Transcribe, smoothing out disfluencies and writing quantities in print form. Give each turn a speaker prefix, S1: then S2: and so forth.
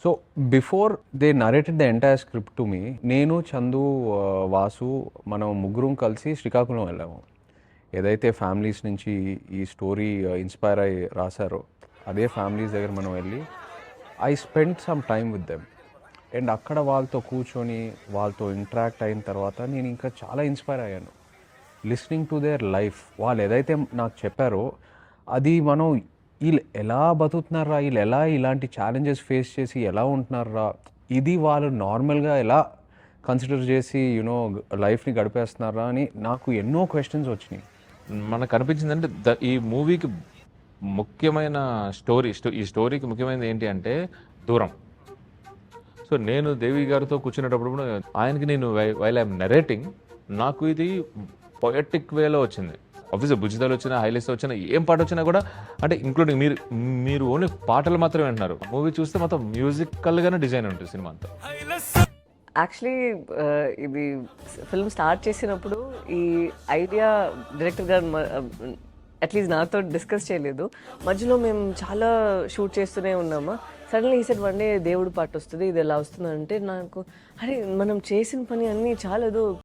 S1: So before they narrated the entire script to me, నేను చందు వాసు మనం ముగ్గురం కలిసి శ్రీకాకుళం వెళ్ళాము. ఏదైతే ఫ్యామిలీస్ నుంచి ఈ స్టోరీ ఇన్స్పైర్ అయ్యి రాశారో అదే ఫ్యామిలీస్ దగ్గర మనం వెళ్ళి I spend some time with them. And అక్కడ వాళ్ళతో కూర్చొని వాళ్ళతో ఇంటరాక్ట్ అయిన తర్వాత నేను ఇంకా చాలా ఇన్స్పైర్ అయ్యాను. లిస్నింగ్ టు దేర్ లైఫ్, వాళ్ళు ఏదైతే నాకు చెప్పారో అది మనం వీళ్ళు ఎలా బతుకుతున్నారా, వీళ్ళు ఎలా ఇలాంటి ఛాలెంజెస్ ఫేస్ చేసి ఎలా ఉంటున్నారా, ఇది వాళ్ళు నార్మల్గా ఎలా కన్సిడర్ చేసి యూనో లైఫ్ని గడిపేస్తున్నారా అని నాకు ఎన్నో క్వశ్చన్స్ వచ్చినాయి.
S2: మనకు అనిపించిందంటే ఈ మూవీకి ముఖ్యమైన ఈ స్టోరీకి ముఖ్యమైనది ఏంటి అంటే దూరం. సో నేను దేవి గారితో కూర్చునేటప్పుడు కూడా ఆయనకి నేను వైల్ ఐఎమ్ నరేటింగ్ నాకు ఇది పొయటిక్ వేలో వచ్చింది. ఆబ్వియస్గా బుజ్జిదాలు వచ్చినా, హైలైట్స్ వచ్చినా, ఏం పాట వచ్చినా కూడా అంటే ఇంక్లూడింగ్ మీరు ఓన్లీ పాటలు మాత్రమే వింటున్నారు. మూవీ చూస్తే మొత్తం మ్యూజికల్గానే డిజైన్ ఉంటుంది సినిమా అంతా.
S3: యాక్చువల్లీ ఇది ఫిల్మ్ స్టార్ట్ చేసినప్పుడు ఈ ఐడియా డైరెక్టర్ గారు అట్లీస్ట్ నాతో డిస్కస్ చేయలేదు. మధ్యలో మేము చాలా షూట్ చేస్తూనే ఉన్నామా, సడన్లీ ఈ సెట్ వన్ డే దేవుడు పాట వస్తుంది, ఇది ఎలా వస్తుంది అంటే నాకు అరే మనం చేసిన పని అన్నీ చాలా ఏదో